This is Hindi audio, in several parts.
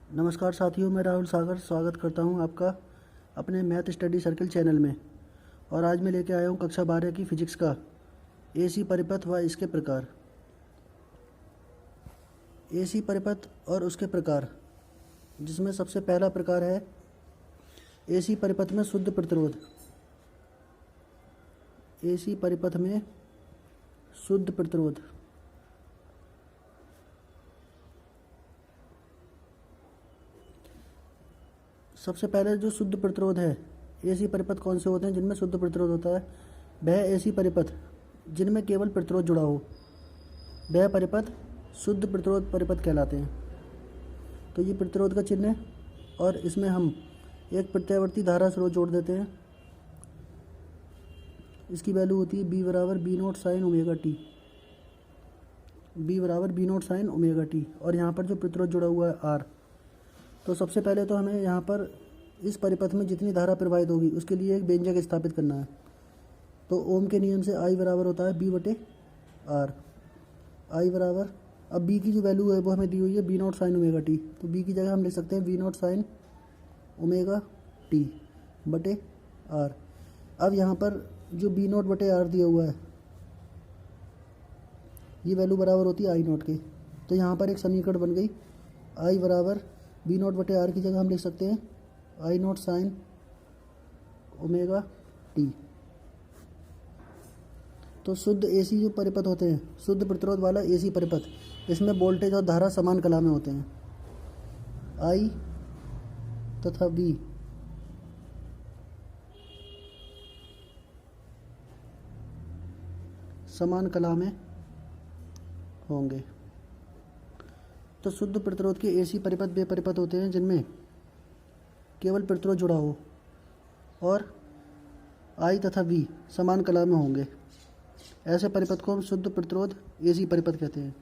नमस्कार साथियों, मैं राहुल सागर स्वागत करता हूं आपका अपने मैथ स्टडी सर्कल चैनल में। और आज मैं लेके आया हूं कक्षा 12 की फिजिक्स का एसी परिपथ व इसके प्रकार। एसी परिपथ और उसके प्रकार, जिसमें सबसे पहला प्रकार है एसी परिपथ में शुद्ध प्रतिरोध। एसी परिपथ में शुद्ध प्रतिरोध। सबसे पहले जो शुद्ध प्रतिरोध है, एसी परिपथ कौन से होते हैं जिनमें शुद्ध प्रतिरोध होता है? वह एसी परिपथ जिनमें केवल प्रतिरोध जुड़ा हो, वह परिपथ शुद्ध प्रतिरोध परिपथ कहलाते हैं। तो ये प्रतिरोध का चिन्ह है और इसमें हम एक प्रत्यावर्ती धारा स्रोत जोड़ देते हैं। इसकी वैल्यू होती है बी बराबर B naught sine omega T. B बराबर B naught sine omega T. और यहाँ पर जो प्रतिरोध जुड़ा हुआ है आर। तो सबसे पहले तो हमें यहाँ पर इस परिपथ में जितनी धारा प्रवाहित होगी उसके लिए एक व्यंजक स्थापित करना है। तो ओम के नियम से आई बराबर होता है बी बटे आर। आई बराबर, अब बी की जो वैल्यू है वो हमें दी हुई है B not sine omega T. तो बी की जगह हम लिख सकते हैं V not sine omega T बटे आर। अब यहाँ पर जो बी नॉट बटे आर दिया हुआ है, ये वैल्यू बराबर होती है आई नॉट के। तो यहाँ पर एक समीकरण बन गई, आई बराबर बी नॉट बटे आर की जगह हम लिख सकते हैं आई नॉट साइन ओमेगा टी। तो शुद्ध एसी जो परिपथ होते हैं, शुद्ध प्रतिरोध वाला एसी परिपथ, इसमें वोल्टेज और धारा समान कला में होते हैं। आई तथा बी समान कला में होंगे। तो शुद्ध प्रतिरोध के एसी परिपथ वे परिपथ होते हैं जिनमें केवल प्रतिरोध जुड़ा हो और आई तथा वी समान कला में होंगे। ऐसे परिपथ को हम शुद्ध प्रतिरोध एसी परिपथ कहते हैं।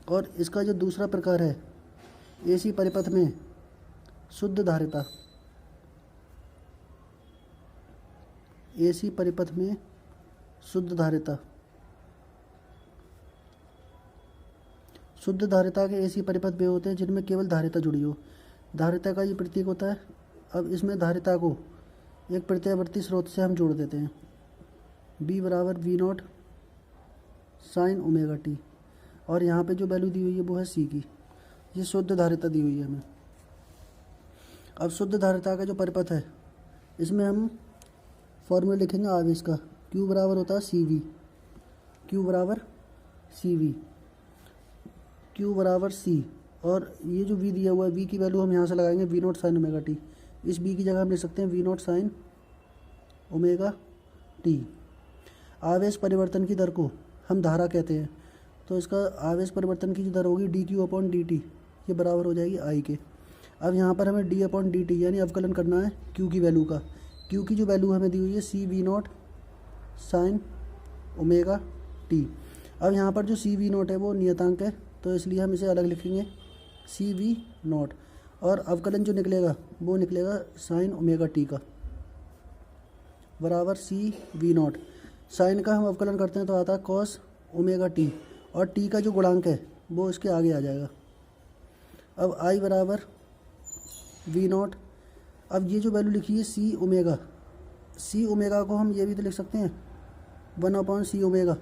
और इसका जो दूसरा प्रकार है, एसी परिपथ में शुद्ध धारिता। एसी परिपथ में शुद्ध धारिता। शुद्ध धारिता के एसी परिपथ वे होते हैं जिनमें केवल धारिता जुड़ी हो। धारिता का ये प्रतीक होता है। अब इसमें धारिता को एक प्रत्यावर्ती स्रोत से हम जोड़ देते हैं, बी बराबर V not sine omega T. और यहाँ पे जो वैल्यू दी हुई है वो है सी की। ये शुद्ध धारिता दी हुई है हमें। अब शुद्ध धारिता का जो परिपथ है, इसमें हम फॉर्मूला लिखेंगे आवेश का। क्यू बराबर होता है सी वी। क्यू बराबर सी वी। क्यू बराबर सी। और ये जो वी दिया हुआ है, वी की वैल्यू हम यहाँ से लगाएंगे V not sine omega T. इस वी की जगह हम लिख सकते हैं V not sine omega T. आवेश परिवर्तन की दर को हम धारा कहते हैं। तो इसका आवेश परिवर्तन की जो दर होगी D Q upon D T, ये बराबर हो जाएगी आई के। अब यहाँ पर हमें डी अपॉन डी टी यानी अवकलन करना है क्यू की वैल्यू का। क्यू की जो वैल्यू हमें दी हुई है C V not sine omega T. अब यहाँ पर जो सी वी नॉट है वो नियतांक है, तो इसलिए हम इसे अलग लिखेंगे सी वी नॉट। और अवकलन जो निकलेगा वो निकलेगा साइन ओमेगा टी का बराबर सी वी नॉट। साइन का हम अवकलन करते हैं तो आता है कॉस ओमेगा टी, और टी का जो गुणांक है वो इसके आगे आ जाएगा। अब आई बराबर वी नॉट। अब ये जो वैल्यू लिखी है सी ओमेगा, सी ओमेगा को हम ये भी तो लिख सकते हैं 1/सी omega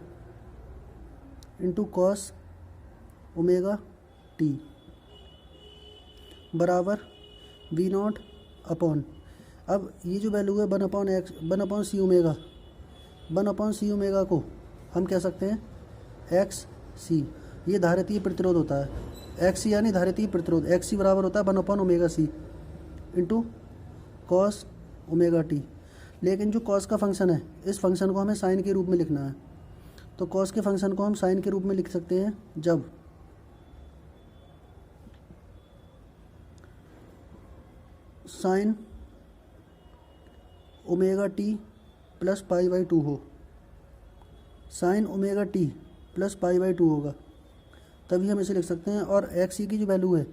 into cos omega T बराबर वी नॉट अपॉन। अब ये जो वैल्यू है 1/सी ओमेगा, 1/सी ओमेगा को हम कह सकते हैं एक्स सी। ये धारितीय प्रतिरोध होता है। एक्स सी यानी धारितीय प्रतिरोध। एक्स सी बराबर होता है 1/ओमेगा सी इंटू कॉस ओमेगा टी। लेकिन जो कॉस का फंक्शन है, इस फंक्शन को हमें साइन के रूप में लिखना है। तो कॉस के फंक्शन को हम साइन के रूप में लिख सकते हैं जब sign omega T plus pi by 2 हो। Sign omega T plus pi by 2 होगा, तभी हम इसे लिख सकते हैं। और एक्स सी की जो वैल्यू है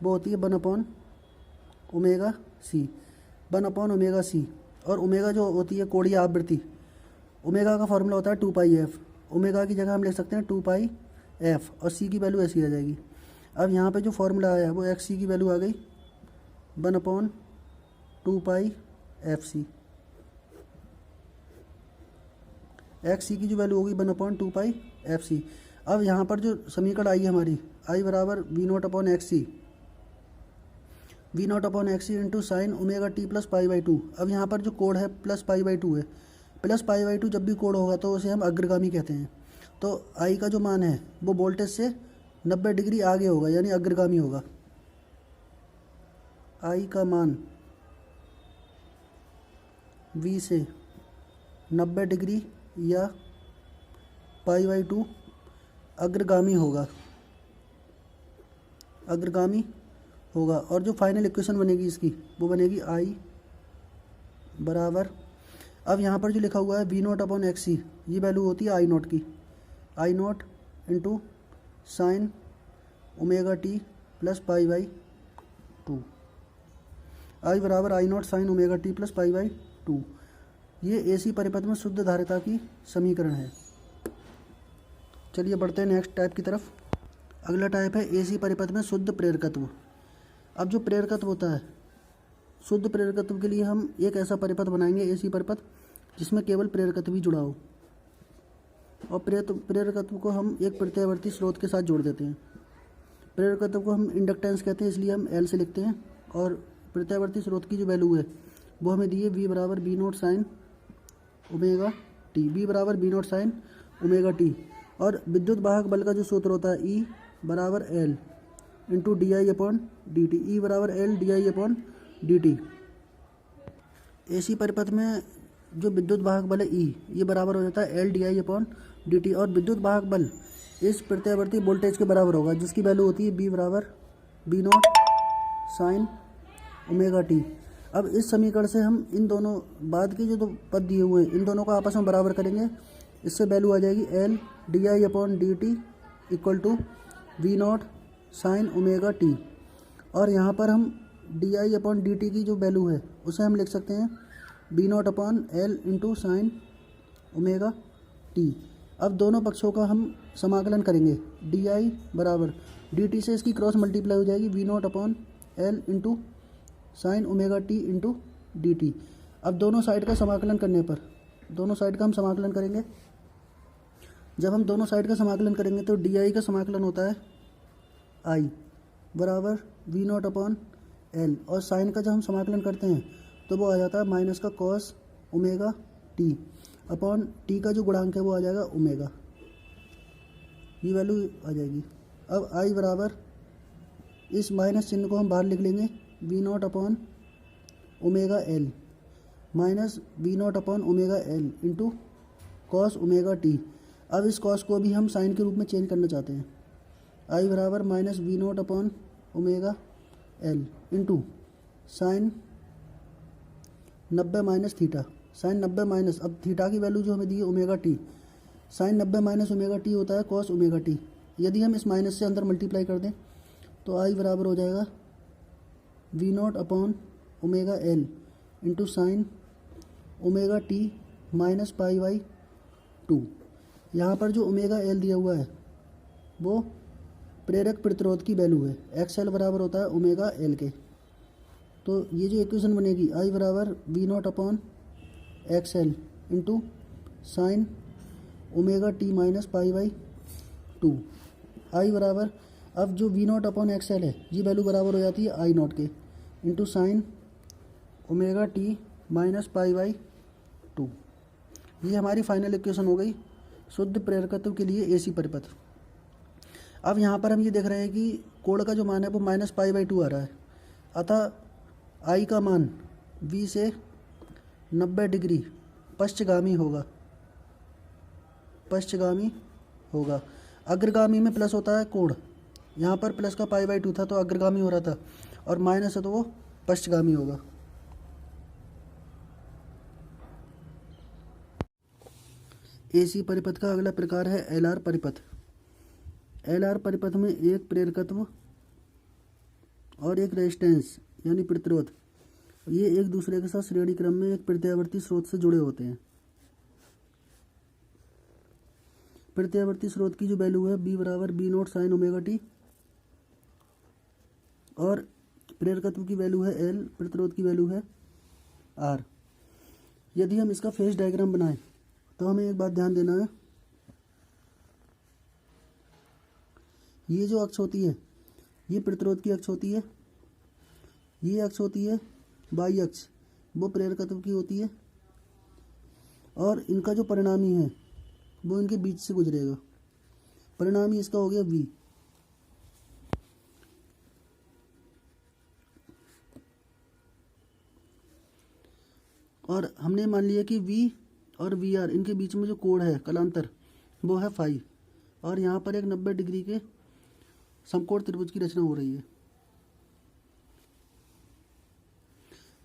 वो होती है 1/ओमेगा सी। 1/ओमेगा सी। और ओमेगा जो होती है कोणीय आवृत्ति, ओमेगा का फॉर्मूला होता है 2 पाई एफ। ओमेगा की जगह हम लिख सकते हैं 2 पाई एफ, और सी की वैल्यू ऐसी आ जाएगी। अब यहाँ पे जो फॉर्मूला आया वो एक्स सी की वैल्यू आ गई 1/2 एफ सी। एक्स सी की जो वैल्यू होगी 1/2 एफ सी। अब यहाँ पर जो समीकरण आई है हमारी, आई बराबर V not upon X C, V not upon X C into sine omega T plus π/2। अब यहाँ पर जो कोड है प्लस π/2 है, प्लस π/2 जब भी कोड होगा तो उसे हम अग्रगामी कहते हैं। तो आई का जो मान है वो वोल्टेज से 90 डिग्री आगे होगा, यानी अग्रगामी होगा। आई का मान वी से 90 डिग्री या π/2 अग्रगामी होगा, अग्रगामी होगा। और जो फाइनल इक्वेशन बनेगी इसकी वो बनेगी आई बराबर, अब यहाँ पर जो लिखा हुआ है V not upon X C, ये वैल्यू होती है आई नॉट की, I naught into sine omega T plus π/2। I बराबर I naught sine omega T plus π/2। ये एसी परिपथ में शुद्ध धारिता की समीकरण है। चलिए बढ़ते हैं नेक्स्ट टाइप की तरफ। अगला टाइप है एसी परिपथ में शुद्ध प्रेरकत्व। अब जो प्रेरकत्व होता है, शुद्ध प्रेरकत्व के लिए हम एक ऐसा परिपथ बनाएंगे एसी परिपथ जिसमें केवल प्रेरकत्व ही जुड़ा हो, और प्रेरकत्व को हम एक प्रत्यावर्ती स्रोत के साथ जोड़ देते हैं। प्रेरकत्व को हम इंडक्टेंस कहते हैं, इसलिए हम एल से लिखते हैं। और प्रत्यावर्ती स्रोत की जो वैल्यू है वो हमें दी है वी बराबर B not sine omega T, B बराबर B not sine omega T. और विद्युत वाहक बल का जो सूत्र होता है ई बराबर L into D I upon D T, E बराबर L D I upon D T. AC परिपथ में जो विद्युत वाहक बल है ई, ये बराबर हो जाता है L D I upon D T. और विद्युत वाहक बल इस प्रत्यावर्ती वोल्टेज के बराबर होगा, जिसकी वैल्यू होती है बी बराबर B not sine omega T. अब इस समीकरण से हम इन दोनों बाद के जो दो पद दिए हुए हैं इन दोनों को आपस में बराबर करेंगे। इससे वैल्यू आ जाएगी L D I upon D T equal to V not sine omega T. और यहाँ पर हम D I upon D T की जो वैल्यू है उसे हम लिख सकते हैं B nought upon L into sine omega T. अब दोनों पक्षों का हम समाकलन करेंगे, डी आई बराबर डी टी से इसकी क्रॉस मल्टीप्लाई हो जाएगी V not upon L into sine omega T into D T. अब दोनों साइड का समाकलन करने पर, दोनों साइड का हम समाकलन करेंगे। जब हम दोनों साइड का समाकलन करेंगे तो डी आई का समाकलन होता है आई बराबर वी नॉट अपॉन एल, और साइन का जब हम समाकलन करते हैं तो वो आ जाता है माइनस का cos omega T upon T का जो गुणांक है वो आ जाएगा ओमेगा, ये वैल्यू आ जाएगी। अब आई बराबर इस माइनस चिन्ह को हम बाहर लिख लेंगे V not upon omega L minus V not upon omega L into cos omega T. अब इस कॉस को भी हम साइन के रूप में चेंज करना चाहते हैं। आई बराबर minus V not upon omega L into sine 90 minus theta, sine 90 minus, अब थीटा की वैल्यू जो हमें दी है omega T, sine 90 minus omega T होता है कॉस ओमेगा टी। यदि हम इस माइनस से अंदर मल्टीप्लाई कर दें तो आई बराबर हो जाएगा V not upon omega L into sine omega T minus π/2। यहाँ पर जो ओमेगा एल दिया हुआ है वो प्रेरक प्रतिरोध की वैल्यू है, एक्स एल बराबर होता है ओमेगा एल के। तो ये जो इक्वेशन बनेगी आई बराबर V not upon X L into sine omega T minus π/2। I बराबर, अब जो V not upon X L है ये वैल्यू बराबर हो जाती है आई नॉट के into sine omega T minus π/2। ये हमारी फाइनल इक्वेशन हो गई शुद्ध प्रेरकत्व के लिए एसी परिपथ। अब यहाँ पर हम ये देख रहे हैं कि कोण का जो मान है वो माइनस π/2 आ रहा है, अतः आई का मान वी से 90 डिग्री पश्चगामी होगा, पश्चगामी होगा। अग्रगामी में प्लस होता है कोण, यहाँ पर प्लस का π/2 था तो अग्रगामी हो रहा था, और माइनस है तो वो पश्चगामी होगा। एसी परिपथ का अगला प्रकार है एलआर परिपथ। एलआर परिपथ में एक प्रेरकत्व और एक रेजिस्टेंस यानी प्रतिरोध, ये एक दूसरे के साथ श्रेणी क्रम में एक प्रत्यावर्ती स्रोत से जुड़े होते हैं। प्रत्यावर्ती स्रोत की जो वैल्यू है बी बराबर B not sine omega T, और प्रेरकत्व की वैल्यू है L, प्रतिरोध की वैल्यू है R। यदि हम इसका फेज डायग्राम बनाएं तो हमें एक बात ध्यान देना है, ये जो अक्ष होती है ये प्रतिरोध की अक्ष होती है, ये अक्ष होती है बाई अक्ष, वो प्रेरकत्व की होती है, और इनका जो परिणामी है वो इनके बीच से गुजरेगा। परिणामी इसका हो गया V। और हमने मान लिया कि V और VR इनके बीच में जो कोण है कलांतर वो है फाई, और यहाँ पर एक 90 डिग्री के समकोण त्रिभुज की रचना हो रही है।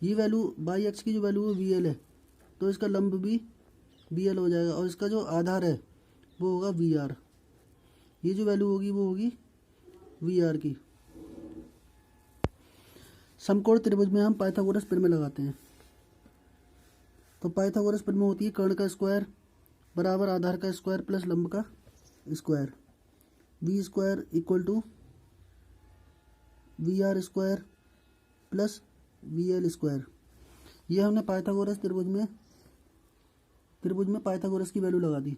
ये वैल्यू बाई अक्ष की जो वैल्यू है VL है, तो इसका लंब भी VL हो जाएगा, और इसका जो आधार है वो होगा VR। ये जो वैल्यू होगी वो होगी VR की। समकोण त्रिभुज में हम पाइथागोरस प्रमेय लगाते हैं। तो पाइथागोरस प्रमेय होती है कर्ण का स्क्वायर बराबर आधार का स्क्वायर प्लस लंब का square, V square equal to VR square plus VL square. ये हमने पाइथागोरस त्रिभुज में पाइथागोरस की वैल्यू लगा दी।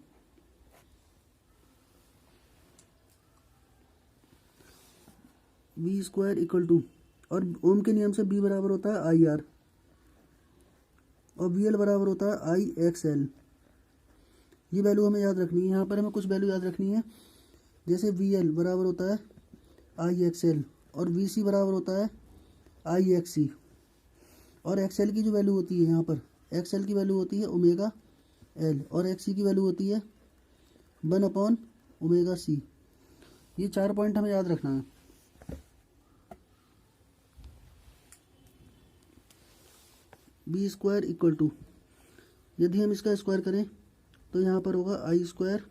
V स्क्वायर इक्वल टू, और ओम के नियम से B बराबर होता है IR और VL बराबर होता है IXL। ये वैल्यू हमें याद रखनी है। यहाँ पर हमें कुछ वैल्यू याद रखनी है, जैसे VL बराबर होता है IXL और VC बराबर होता है IXC, और XL की जो वैल्यू होती है यहाँ पर XL की वैल्यू होती है ओमेगा L, और XC की वैल्यू होती है 1/ओमेगा C। ये 4 पॉइंट हमें याद रखना है। B स्क्वायर इक्वल टू, यदि हम इसका स्क्वायर करें तो यहाँ पर होगा I स्क्वायर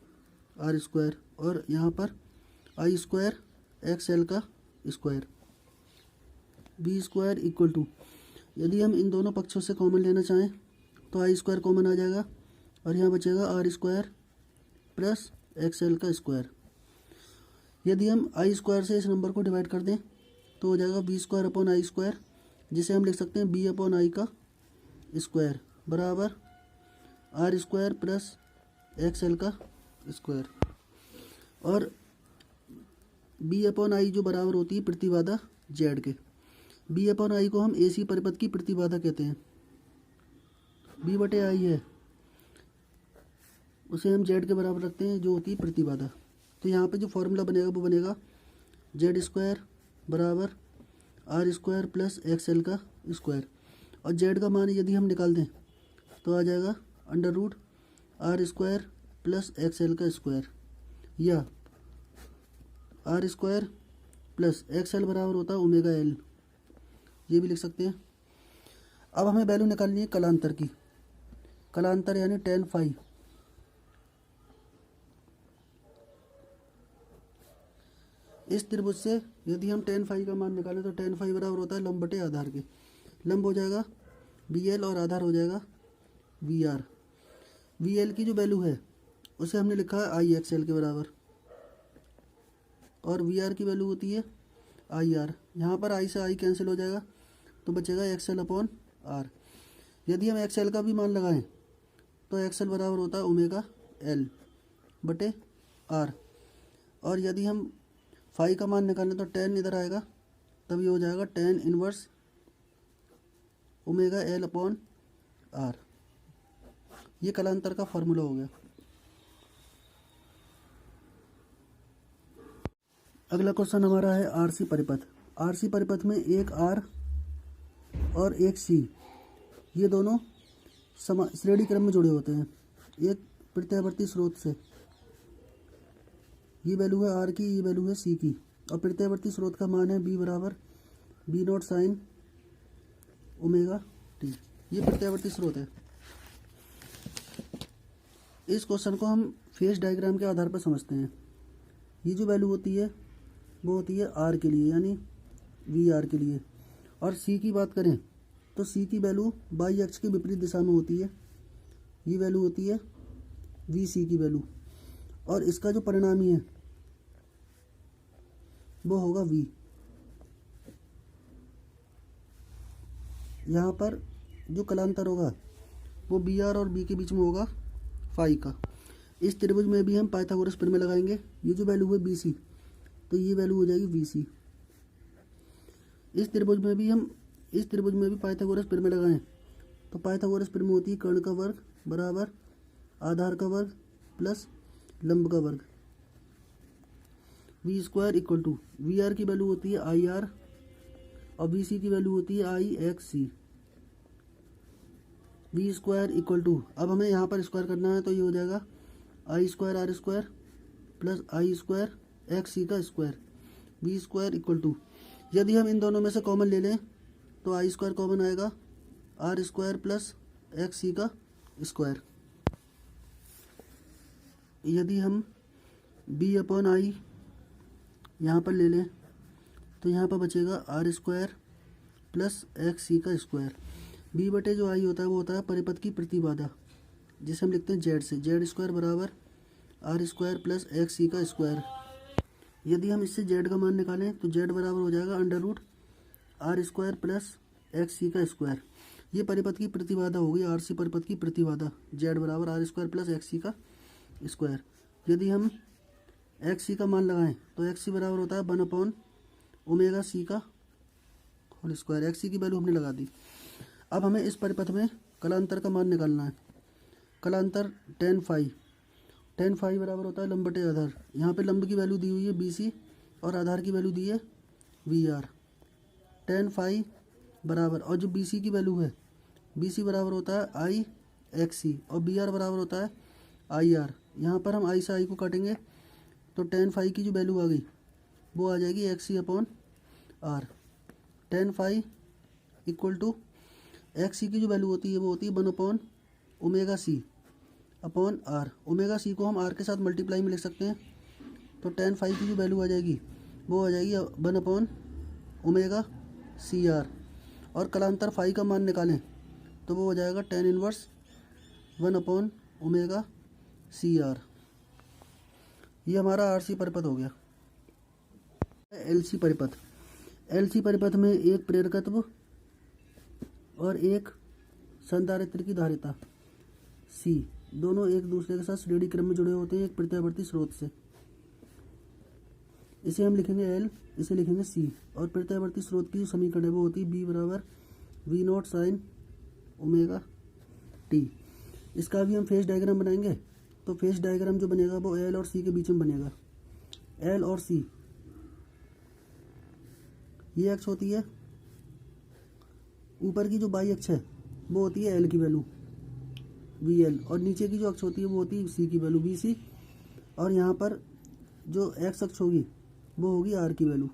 R स्क्वायर, और यहाँ पर I स्क्वायर XL का square. B square equal to, यदि हम इन दोनों पक्षों से कॉमन लेना चाहें तो I स्क्वायर कॉमन आ जाएगा, और यहाँ बचेगा R स्क्वायर प्लस XL का स्क्वायर। यदि हम I स्क्वायर से इस नंबर को डिवाइड कर दें तो हो जाएगा B square upon I square, जिसे हम लिख सकते हैं B अपॉन I का स्क्वायर बराबर R स्क्वायर प्लस XL का स्क्वायर। और B अपॉन I जो बराबर होती है प्रतिबाधा Z के। B अपॉन I को हम AC परिपथ की प्रतिबाधा कहते हैं। B बटे I है, उसे हम Z के बराबर रखते हैं जो होती है प्रतिबाधा। तो यहाँ पे जो फॉर्मूला बनेगा वो बनेगा Z स्क्वायर बराबर R स्क्वायर प्लस XL का स्क्वायर, और Z का मान यदि हम निकाल दें तो आ जाएगा under root R square plus XL का स्क्वायर, या R स्क्वायर प्लस XL बराबर होता है ओमेगा L, ये भी लिख सकते हैं। अब हमें वैल्यू निकालनी है कलांतर की। कलांतर यानी tan फाई। इस त्रिभुज से यदि हम tan फाई का मान निकालें तो tan फाई बराबर होता है लंब बटे आधार के। लंब हो जाएगा VL और आधार हो जाएगा VR। VL की जो वैल्यू है उसे हमने लिखा है IXL के बराबर, और VR की वैल्यू होती है IR। यहाँ पर I से I कैंसिल हो जाएगा तो बचेगा XL अपॉन R। यदि हम XL का भी मान लगाएं तो XL बराबर होता है ओमेगा L बटे R, और यदि हम फाई का मान निकालें तो tan इधर आएगा, तब ये हो जाएगा tan inverse omega L upon R। ये कलांतर का फार्मूला हो गया। अगला क्वेश्चन हमारा है RC परिपथ। RC परिपथ में एक R और एक C, ये दोनों श्रेणी क्रम में जुड़े होते हैं एक प्रत्यावर्ती स्रोत से। ये वैल्यू है R की, ये वैल्यू है C की, और प्रत्यावर्ती स्रोत का मान है B बराबर B0 साइन ओमेगा T। ये प्रत्यावर्ती स्रोत है। इस क्वेश्चन को हम फेज डायग्राम के आधार पर समझते हैं। ये जो वैल्यू होती है वो होती है R के लिए यानी VR के लिए, और C की बात करें तो C की वैल्यू बाई अक्ष के विपरीत दिशा में होती है। ये वैल्यू होती है VC की वैल्यू, और इसका जो परिणामी है वो होगा V। यहाँ पर जो कलांतर होगा वो बी आर और बी के बीच में होगा फाई का। इस त्रिभुज में भी हम पाइथागोरस प्रमेय लगाएंगे। ये जो वैल्यू है बी सी, तो ये वैल्यू हो जाएगी वी सी। इस त्रिभुज में भी पाइथागोरस प्रमेय लगाएं तो पाइथागोरस प्रमेय होती है कर्ण का वर्ग बराबर आधार का वर्ग प्लस लंब का वर्ग। V square equal to V R की वैल्यू होती है आई आर और वी सी की वैल्यू होती है I X C. V square equal to, अब हमें यहाँ पर स्क्वायर करना है तो ये हो जाएगा I square R square plus I square X C का square. V square equal to, यदि हम इन दोनों में से कॉमन ले लें तो आई स्क्वायर कॉमन आएगा are square plus X C का स्क्वायर। यदि हम बी अपॉन आई यहाँ पर ले लें तो यहाँ पर बचेगा are square plus X C का स्क्वायर। बी बटे जो आई होता है वो होता है परिपथ की प्रतिबाधा, जिसे हम लिखते हैं जेड से। जेड स्क्वायर बराबर are square plus X C का स्क्वायर। यदि हम इससे जेड का मान निकालें तो जेड बराबर हो जाएगा under root R square plus X C का स्क्वायर। ये परिपथ की प्रतिबाधा होगी, आर सी परिपथ की प्रतिबाधा। जेड बराबर are square plus X C का स्क्वायर। यदि हम एक्स सी का मान लगाएं तो एक्स सी बराबर होता है 1 ओमेगा सी का होल स्क्वायर। एक्स सी की वैल्यू हमने लगा दी। अब हमें इस परिपथ में कलांतर का मान निकालना है। कलांतर टेन फाई बराबर होता है लंब बटे आधार। यहाँ पे लंब की वैल्यू दी हुई है बी सी और आधार की वैल्यू दी है वी आर। टेन फाई बराबर, और जो बी सी की वैल्यू है, बी सी बराबर होता है आई एक्स सी और बी आर बराबर होता है आई आर। यहाँ पर हम आई से आई को काटेंगे तो टेन फाई की जो वैल्यू आ गई वो आ जाएगी X C upon R. Tan phi equal to X C की जो वैल्यू होती है वो होती है 1 omega C upon R. Omega C को हम आर के साथ मल्टीप्लाई में लिख सकते हैं तो टेन फाई की जो वैल्यू आ जाएगी वो आ जाएगी 1 ओमेगा सी आर। और कलांतर फाई का मान निकालें तो वो हो जाएगा tan inverse 1 omega C R. ये हमारा आर सी परिपथ हो गया। एल सी परिपथ, एल सी परिपथ में एक प्रेरकत्व और एक संधारित्र की धारिता सी, दोनों एक दूसरे के साथ श्रेणी क्रम में जुड़े होते हैं एक प्रत्यावर्ती स्रोत से। इसे हम लिखेंगे एल, इसे लिखेंगे सी। और प्रत्यावर्ती स्रोत की जो समीकरण है वो होती है बी बराबर V not sine omega T. इसका भी हम फेज डायग्राम बनाएंगे तो फेज डायग्राम जो बनेगा वो एल और सी के बीच में बनेगा। एल और सी, ये अक्ष होती है, ऊपर की जो बाई अक्ष है वो होती है एल की वैल्यू वी एल, और नीचे की जो अक्ष होती है वो होती है सी की वैल्यू वी सी। और यहाँ पर जो एक्स अक्ष होगी वो होगी आर की वैल्यू।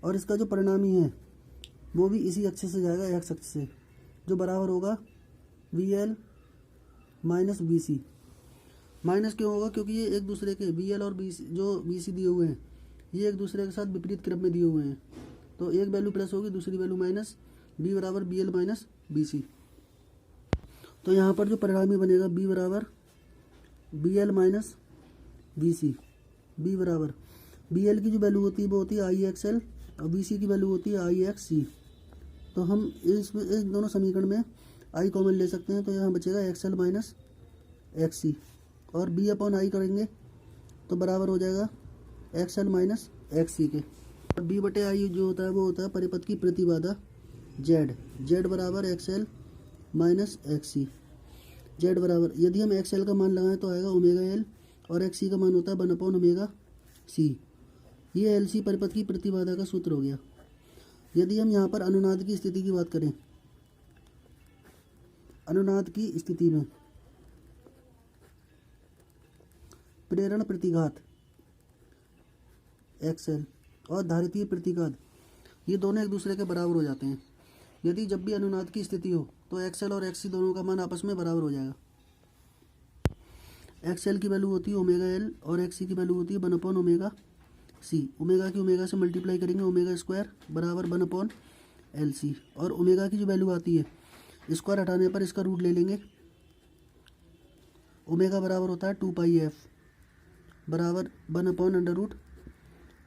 और इसका जो परिणामी है वो भी इसी अक्ष से जाएगा, एक्स अक्ष से, जो बराबर होगा V L minus B C. Minus क्यों होगा? क्योंकि ये एक दूसरे के वी एल और बी सी, जो बी सी दिए हुए हैं ये एक दूसरे के साथ विपरीत क्रम में दिए हुए हैं, तो एक वैल्यू प्लस होगी दूसरी वैल्यू माइनस। बी बराबर B L minus B C. तो यहाँ पर जो परिणामी बनेगा बी बराबर B L minus B C. B बराबर बी एल की जो वैल्यू होती है वो होती है आई एक्स एल और बी सी की वैल्यू होती है आई एक्स सी। तो हम इस दोनों समीकरण में आई कॉमन ले सकते हैं तो यहाँ बचेगा एक्स एल माइनस एक्स सी, और बी अपॉन आई करेंगे तो बराबर हो जाएगा एक्स एल माइनस एक्स सी के। और बी बटे आई जो होता है वो होता है परिपथ की प्रतिबाधा जेड। जेड बराबर एक्स एल माइनस एक्स सी। जेड बराबर, यदि हम एक्स एल का मान लगाएं तो आएगा ओमेगा एल और एक्स सी का मान होता है 1 ओमेगा सी। ये एल सी परिपथ की प्रतिबाधा का सूत्र हो गया। यदि हम यहाँ पर अनुनाद की स्थिति की बात करें, अनुनाद की स्थिति में प्रेरण प्रतिघात एक्स एल और धारितीय प्रतिघात ये दोनों एक दूसरे के बराबर हो जाते हैं। यदि जब भी अनुनाद की स्थिति हो तो एक्स एल और एक्स सी दोनों का मान आपस में बराबर हो जाएगा। एक्स एल की वैल्यू होती है ओमेगा एल और एक्स सी की वैल्यू होती है 1 ओमेगा सी। ओमेगा की ओमेगा से मल्टीप्लाई करेंगे, ओमेगा स्क्वायर बराबर 1 एल सी। और ओमेगा की जो वैल्यू आती है स्क्वायर हटाने पर इसका रूट ले लेंगे। ओमेगा बराबर होता है 2 पाई एफ बराबर 1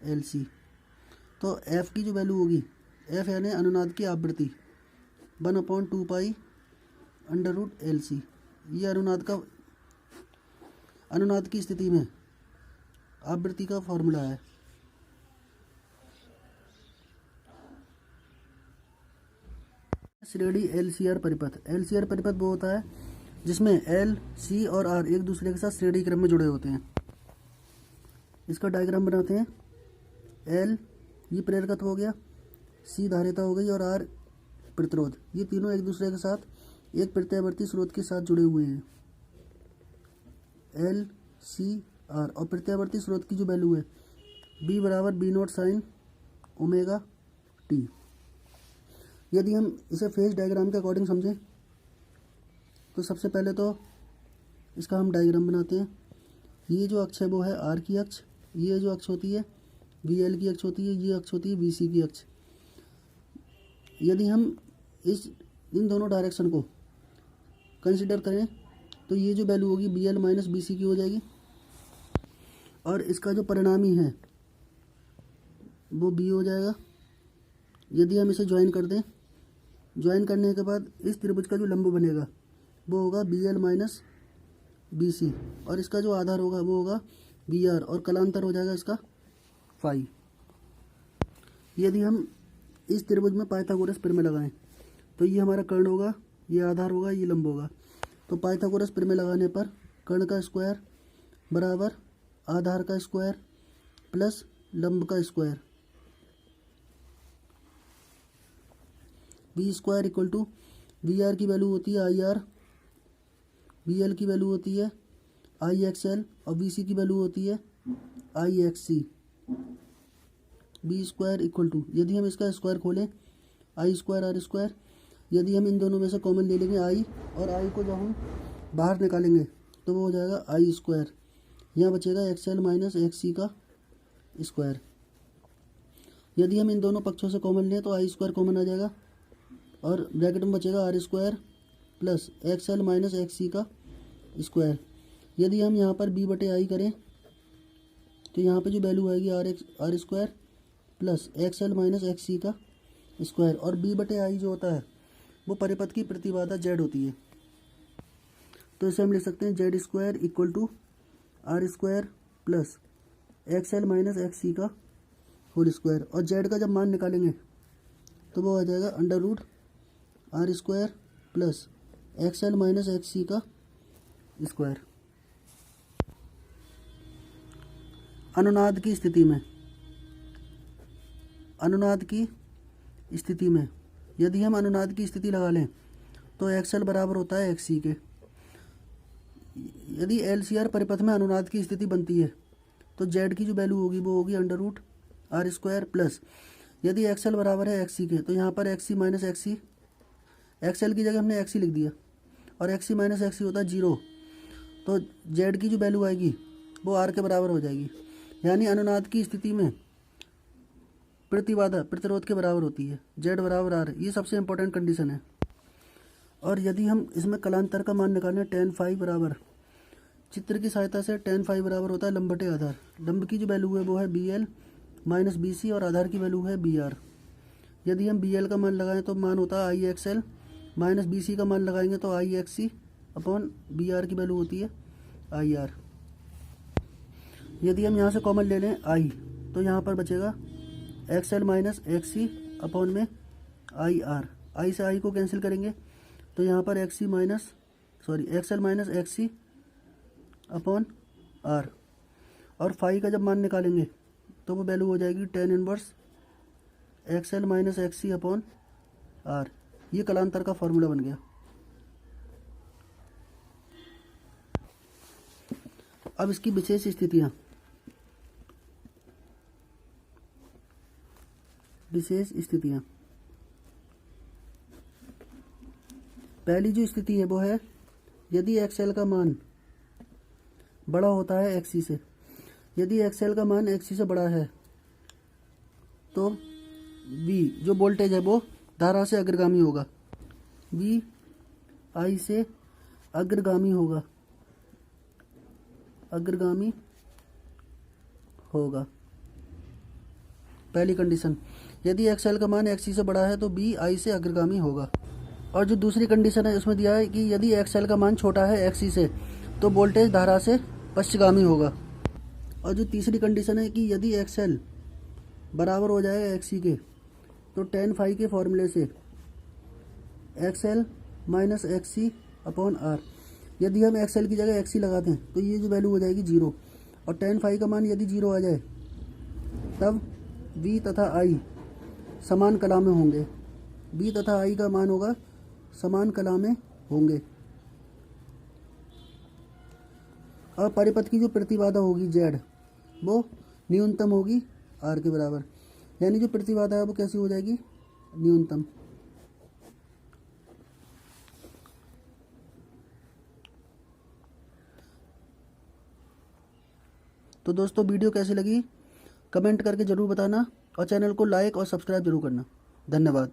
एल सी। तो एफ की जो वैल्यू होगी, एफ यानी अनुनाद की आवृत्ति, 1/2 पाई √LC। ये अनुनाद की स्थिति में आवृत्ति का फॉर्मूला है। श्रेणी LCR परिपथ। LCR परिपथ वो होता है जिसमें L, C और R एक दूसरे के साथ श्रेणी क्रम में जुड़े होते हैं। इसका डायग्राम बनाते हैं। L ये प्रेरकत्व हो गया, C धारिता हो गई और R प्रतिरोध। ये तीनों एक दूसरे के साथ एक प्रत्यावर्ती स्रोत के साथ जुड़े हुए हैं। L, C, R और प्रत्यावर्ती स्रोत की जो वैल्यू है B बराबर B0 साइन ओमेगा T। यदि हम इसे फेज डायग्राम के अकॉर्डिंग समझें तो सबसे पहले तो इसका हम डायग्राम बनाते हैं। ये जो अक्ष है वो है R की अक्ष, ये जो अक्ष होती है VL की अक्ष होती है, ये अक्ष होती है VC की अक्ष। यदि हम इन दोनों डायरेक्शन को कंसिडर करें तो ये जो वैल्यू होगी BL माइनस BC की हो जाएगी और इसका जो परिणामी है वो B हो जाएगा। यदि हम इसे ज्वाइन कर दें, ज्वाइन करने के बाद इस त्रिभुज का जो लंब बनेगा वो होगा BL माइनस BC और इसका जो आधार होगा वो होगा BR और कलांतर हो जाएगा इसका फाई। यदि हम इस त्रिभुज में पाइथागोरस प्रमेय लगाएं तो ये हमारा कर्ण होगा, ये आधार होगा, ये लंब होगा। तो पाइथागोरस प्रमेय लगाने पर कर्ण का स्क्वायर बराबर आधार का स्क्वायर प्लस लंब का स्क्वायर, बी स्क्वायर इक्वल टू BR की वैल्यू होती है IR, BL की वैल्यू होती है IXL और BC की वैल्यू होती है IXC। B square equal to, यदि हम इसका स्क्वायर खोलें I स्क्वायर R स्क्वायर, यदि हम इन दोनों में से कॉमन ले लेंगे I और I को जब हम बाहर निकालेंगे तो वो हो जाएगा I स्क्वायर। यहाँ बचेगा XL माइनस XC का स्क्वायर। यदि हम इन दोनों पक्षों से कॉमन लें तो I स्क्वायर कॉमन आ जाएगा और ब्रैकेट में बचेगा R square plus XL minus XC का स्क्वायर। यदि हम यहाँ पर B/I करें तो यहाँ पे जो वैल्यू आएगी R square plus XL minus XC का स्क्वायर और B/I जो होता है वो परिपथ की प्रतिबाधा Z होती है। तो इसे हम लिख सकते हैं Z square equal to R square plus XL minus XC का होल स्क्वायर और Z का जब मान निकालेंगे तो वो आ जाएगा under root R square plus XL minus XC का स्क्वायर। अनुनाद की स्थिति में यदि हम अनुनाद की स्थिति लगा लें तो XL बराबर होता है XC के। यदि LCR परिपथ में अनुनाद की स्थिति बनती है तो Z की जो वैल्यू होगी वो होगी under root R square plus, यदि XL बराबर है XC के तो यहाँ पर XC माइनस XC, XL की जगह हमने XC लिख दिया और XC माइनस XC होता है 0, तो Z की जो वैल्यू आएगी वो R के बराबर हो जाएगी। यानी अनुनाद की स्थिति में प्रतिबाधा प्रतिरोध के बराबर होती है, Z बराबर R। ये सबसे इम्पोर्टेंट कंडीशन है। और यदि हम इसमें कलांतर का मान निकालें tan फाई बराबर, चित्र की सहायता से tan फाई बराबर होता है लंब बटे आधार। लंब की जो वैल्यू है वो है BL माइनस BC और आधार की वैल्यू है BR। यदि हम BL का मान लगाएं तो मान होता है IXL माइनस BC का मान लगाएंगे तो IXC अपॉन BR की वैल्यू होती है IR। यदि हम यहाँ से कॉमन ले लें I तो यहाँ पर बचेगा XL माइनस XC अपॉन में IR। I से I को कैंसिल करेंगे तो यहाँ पर XL minus XC upon R और फाई का जब मान निकालेंगे तो वो वैल्यू हो जाएगी tan inverse XL minus XC upon R। ये कलांतर का फॉर्मूला बन गया। अब इसकी विशेष स्थितियाँ पहली जो स्थिति है वो है यदि XL का मान बड़ा होता है XC से। यदि XL का मान XC से बड़ा है तो V जो वोल्टेज है वो धारा से अग्रगामी होगा, V I से अग्रगामी होगा। पहली कंडीशन, यदि XL का मान XC से बड़ा है तो B I से अग्रगामी होगा। और जो दूसरी कंडीशन है उसमें दिया है कि यदि एक्सएल का मान छोटा है एक्सी से तो वोल्टेज धारा से पश्चगामी होगा। और जो तीसरी कंडीशन है कि यदि एक्सएल बराबर हो जाए एक्सी के तो tan फाई के फॉर्मूले से XL minus XC upon R, यदि हम एक्सएल की जगह एक्सी लगाते हैं तो ये जो वैल्यू हो जाएगी जीरो, और tan फाई का मान यदि जीरो आ जाए तब v तथा i समान कला में होंगे। v तथा i का मान होगा समान कला में होंगे। और परिपथ की जो प्रतिबाधा होगी z वो न्यूनतम होगी r के बराबर, यानी जो प्रतिबाधा है वो कैसी हो जाएगी, न्यूनतम। तो दोस्तों वीडियो कैसी लगी कमेंट करके ज़रूर बताना, और चैनल को लाइक और सब्सक्राइब जरूर करना। धन्यवाद।